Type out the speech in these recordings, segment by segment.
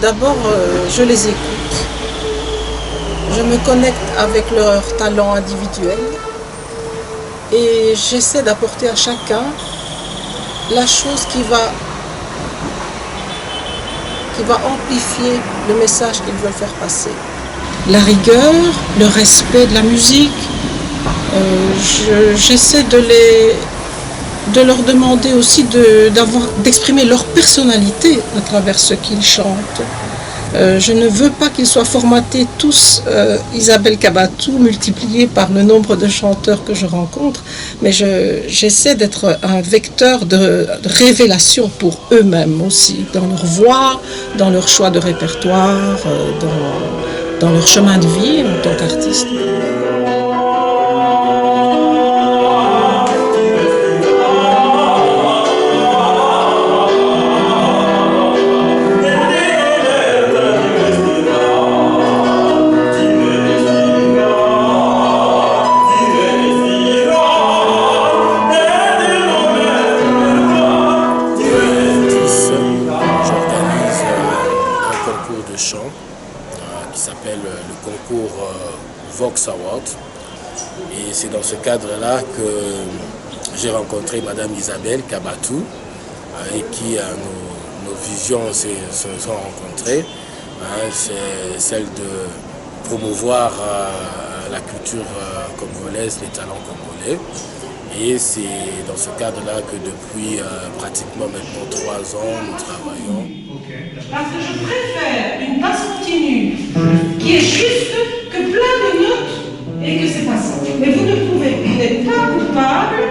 d'abord, je les écoute. Je me connecte avec leur talent individuel et j'essaie d'apporter à chacun la chose qui va amplifier le message qu'ils veulent faire passer. La rigueur, le respect de la musique, j'essaie de leur demander aussi d'exprimer leur personnalité à travers ce qu'ils chantent. Je ne veux pas qu'ils soient formatés tous Isabelle Kabatou, multipliés par le nombre de chanteurs que je rencontre, mais j'essaie d'être un vecteur de révélation pour eux-mêmes aussi, dans leur voix, dans leur choix de répertoire, dans leur chemin de vie en tant qu'artiste. Qui s'appelle le concours Vox Award. Et c'est dans ce cadre-là que j'ai rencontré Madame Isabelle Kabatou, avec qui nos visions se sont rencontrées. C'est celle de promouvoir la culture congolaise, les talents congolais. Et c'est dans ce cadre-là que depuis pratiquement maintenant 3 ans, nous travaillons. Parce que je préfère une basse continue qui est juste que plein de notes et que c'est pas ça. Mais vous n'êtes pas coupable,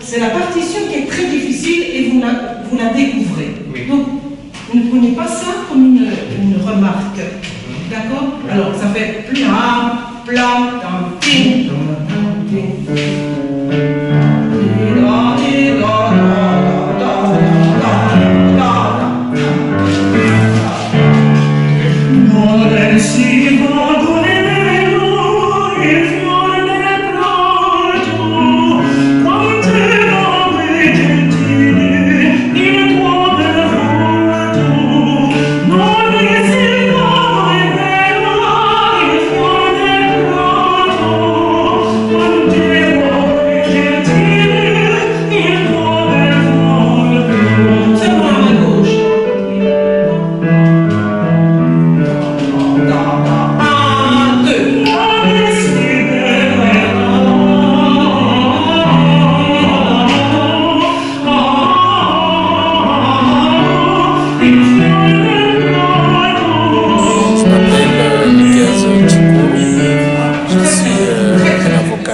c'est la partition qui est très difficile et vous la découvrez. Oui. Donc, ne prenez pas ça comme une remarque. D'accord? Alors, ça fait plam, plam, tam, ting, ting.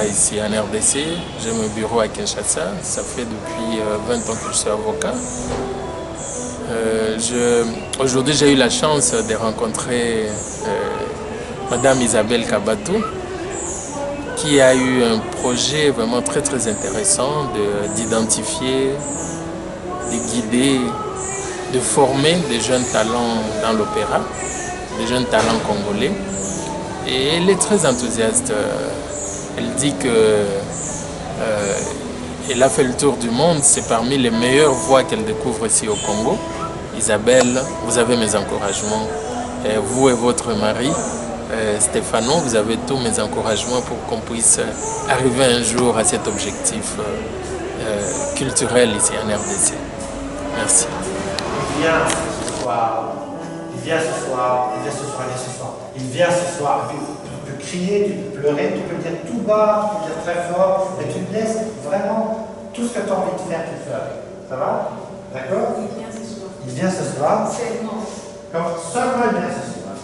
Ici en RDC, j'ai mon bureau à Kinshasa, ça fait depuis 20 ans que je suis avocat. Aujourd'hui j'ai eu la chance de rencontrer Madame Isabelle Kabatou, qui a eu un projet vraiment très intéressant d'identifier, de guider, de former des jeunes talents dans l'opéra, des jeunes talents congolais. Et elle est très enthousiaste. Elle dit qu'elle a fait le tour du monde, c'est parmi les meilleures voix qu'elle découvre ici au Congo. Isabelle, vous avez mes encouragements. Vous et votre mari, Stéphano, vous avez tous mes encouragements pour qu'on puisse arriver un jour à cet objectif culturel ici en RDC. Merci. Il vient ce soir, il vient ce soir, il vient ce soir, il vient ce soir. Il vient ce soir. Tu peux crier, tu peux pleurer, tu peux le dire tout bas, tu peux le dire très fort, mais tu te laisses vraiment tout ce que tu as envie de faire, tu le fais. Ça va? D'accord? Il vient ce soir. Il vient ce soir. Seulement. Comme seulement il vient ce soir.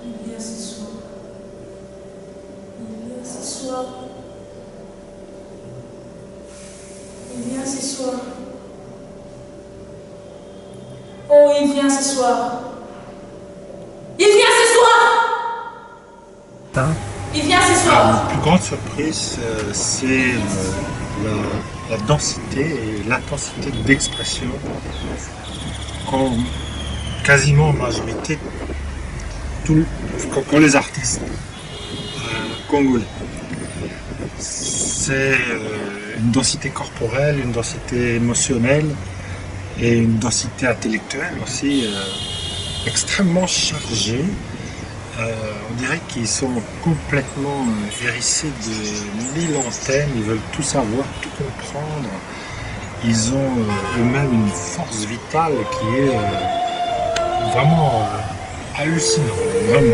Il vient ce soir. Il vient ce soir. Il vient ce soir. Oh, il vient ce soir. Il vient ce soir. Il vient ce soir. La plus grande surprise, c'est la densité et l'intensité d'expression qu'ont quasiment en majorité qu'ont les artistes congolais. C'est une densité corporelle, une densité émotionnelle et une densité intellectuelle aussi extrêmement chargée. On dirait qu'ils sont complètement hérissés de 1000 antennes, ils veulent tout savoir, tout comprendre. Ils ont eux-mêmes une force vitale qui est vraiment hallucinante. Vraiment,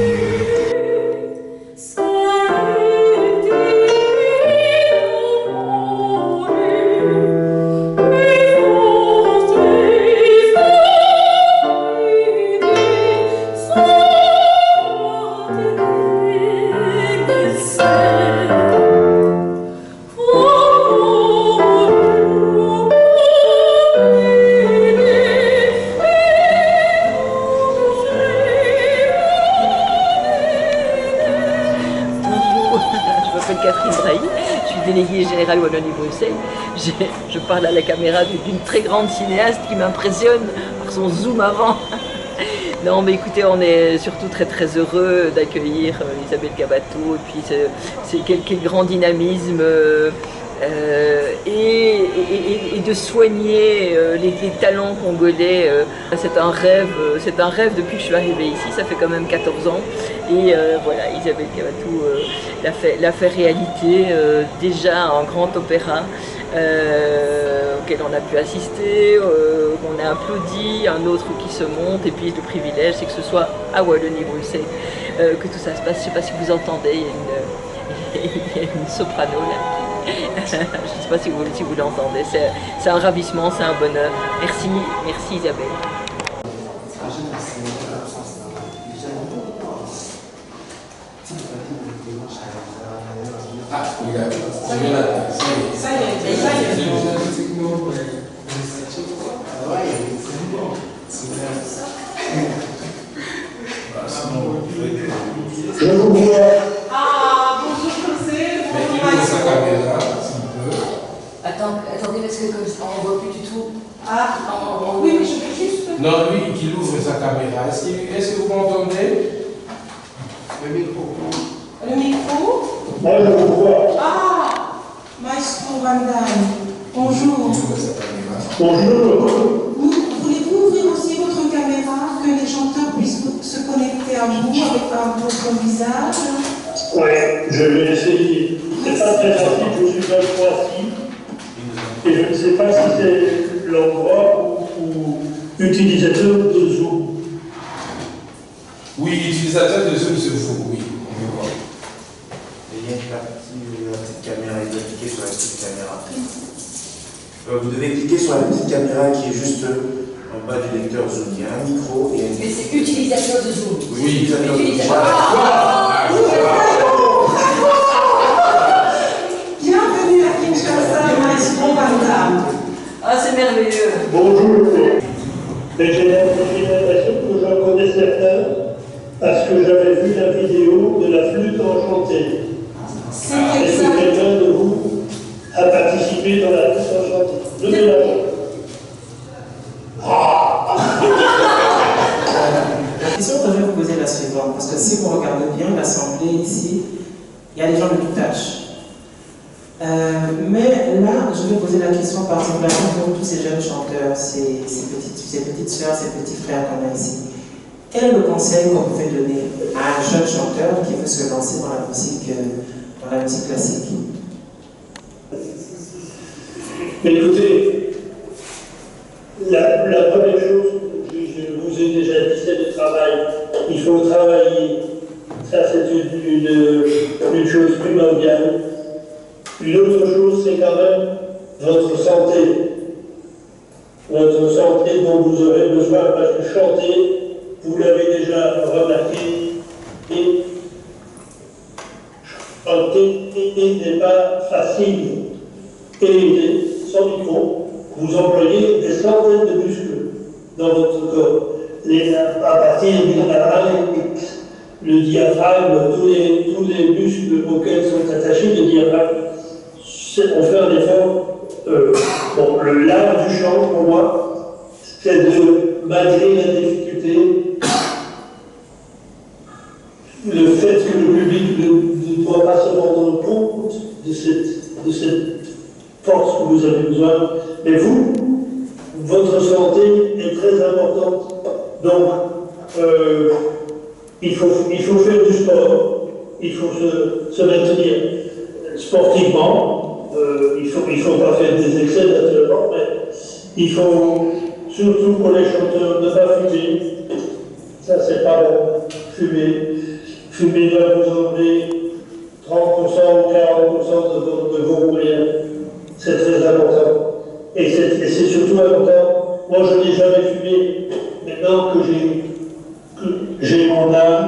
déléguée générale Wallonie-Bruxelles, je parle à la caméra d'une très grande cinéaste qui m'impressionne par son zoom avant. Non mais écoutez, on est surtout très très heureux d'accueillir Isabelle Kabatou et puis quel grand dynamisme et de soigner les talents congolais. C'est un rêve depuis que je suis arrivée ici, ça fait quand même 14 ans. Et voilà, Isabelle Kabatou l'a fait réalité, déjà un grand opéra auquel on a pu assister, qu'on a applaudi, un autre qui se monte, et puis le privilège c'est que ce soit à Wallonie-Bruxelles que tout ça se passe. Je ne sais pas si vous entendez, il y a une soprano là. Je ne sais pas si vous l'entendez, c'est un ravissement, c'est un bonheur. Merci Isabelle. Ah, il a ça y est. Ah, bonjour José. Attendez, parce que on ne voit plus du tout. Ah, oui, mais je peux juste... Non, lui, qu'il ouvre sa caméra. Est-ce que vous m'entendez? Le micro. Le micro? Ah, Maestro Van Damme, bonjour. Bonjour. Voulez-vous ouvrir aussi votre caméra, que les chanteurs puissent se connecter à vous avec votre visage? Oui, je vais essayer. C'est pas très facile, je suis dans le Croatie. Et je ne sais pas si c'est l'endroit ou utilisateur de Zoom. Oui, utilisateur de Zoom, c'est vous, oui. Il y a une petite caméra, il doit cliquer sur la petite caméra. Vous devez cliquer sur la petite caméra qui est juste en bas du lecteur Zoom. Il y a un micro et Mais c'est utilisateur de Zoom. Oui, utilisateur de Zoom. Bienvenue à Kinshasa, Maestro Van Damme. Ah, c'est merveilleux. Bonjour. Mais j'ai l'impression que j'en connais certains parce que j'avais vu la vidéo de la flûte enchantée. Est-ce que quelqu'un de vous a participé dans la flûte enchantée? Levez la main. La question que je vais vous poser est la suivante, parce que si vous regardez bien l'assemblée ici, il y a des gens de tout âge. Mais là, je vais poser la question particulièrement pour tous ces jeunes chanteurs, ces petites soeurs, ces petits frères qu'on a ici. Quel est le conseil qu'on pouvait donner à un jeune chanteur qui veut se lancer dans la musique classique? Mais écoutez, la première chose, je vous ai déjà dit, c'est le travail. Il faut travailler. Ça, c'est une chose primordiale. Une autre chose, c'est quand même votre santé. Votre santé dont vous aurez besoin, parce que chanter, vous l'avez déjà remarqué, et chanter n'est pas facile. Et sans micro, vous employez des centaines de muscles dans votre corps. À partir du larynx, le diaphragme, tous les muscles auxquels sont attachés le diaphragme, on fait un effort. L'art du chant, pour moi, c'est de, malgré la difficulté, le fait que le public ne doit pas se rendre compte de cette force que vous avez besoin, mais vous votre santé est très importante. Donc, il faut faire du sport, il faut se maintenir sportivement, il faut pas faire des excès naturellement, mais il faut, surtout pour les chanteurs, ne pas fumer. Ça, c'est pas bon. Fumer va vous enlever 30% ou 40% de vos moyens. C'est très important. Et c'est surtout important. Moi, je n'ai jamais fumé. Maintenant que j'ai mon âme,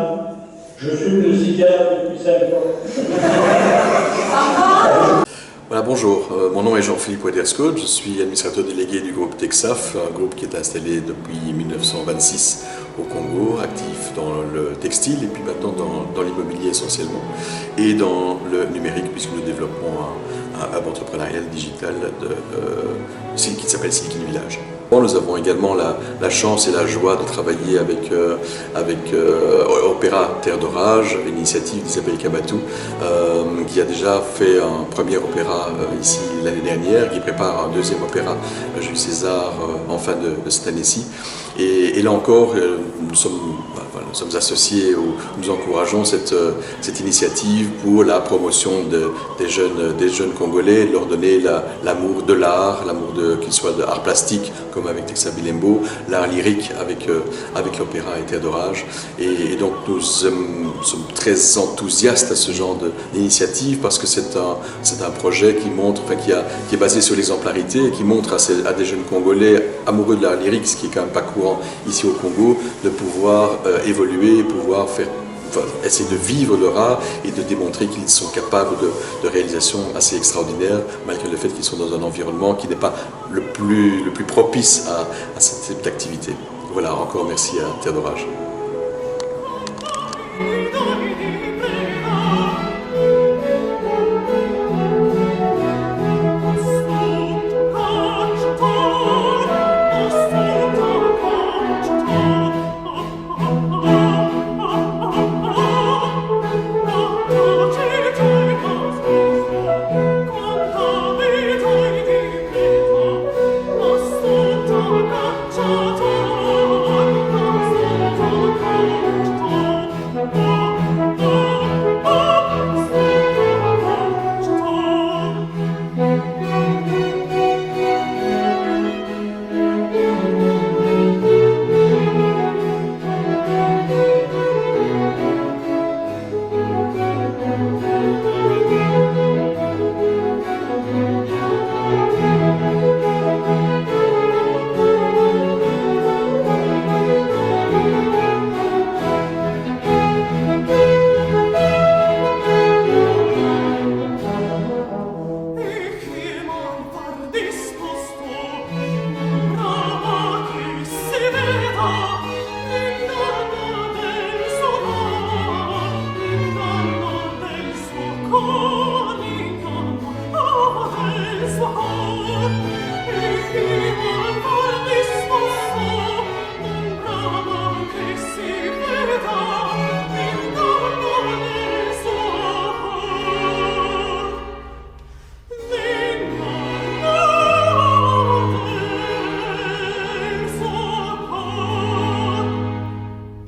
je fume le cigare depuis 5 ans. Voilà, bonjour, mon nom est Jean-Philippe Wederscott, je suis administrateur délégué du groupe Texaf, un groupe qui est installé depuis 1926 au Congo, actif dans le textile et puis maintenant dans l'immobilier essentiellement et dans le numérique puisque nous développons un hub entrepreneurial digital qui s'appelle Silicon Village. Nous avons également la chance et la joie de travailler avec Opéra Terre d'Orage, une initiative d'Isabelle Kabatou, qui a déjà fait un premier opéra ici l'année dernière, qui prépare un deuxième opéra, Jules César, en fin de cette année-ci. Et là encore, nous sommes associés, nous encourageons cette initiative pour la promotion des jeunes Congolais, leur donner l'amour de l'art, l'amour qu'il soit de art plastique, comme avec Texaf Bilembo, l'art lyrique avec l'opéra et Terre d'Orage. Et donc nous sommes très enthousiastes à ce genre d'initiative parce que c'est un projet qui est basé sur l'exemplarité et qui montre à des jeunes Congolais amoureux de l'art lyrique, ce qui est quand même pas courant ici au Congo, de pouvoir évoluer, pouvoir essayer de vivre leur art et de démontrer qu'ils sont capables de réalisations assez extraordinaires, malgré le fait qu'ils sont dans un environnement qui n'est pas le plus propice à ce type d'activité. Voilà, encore merci à Terre d'Orage.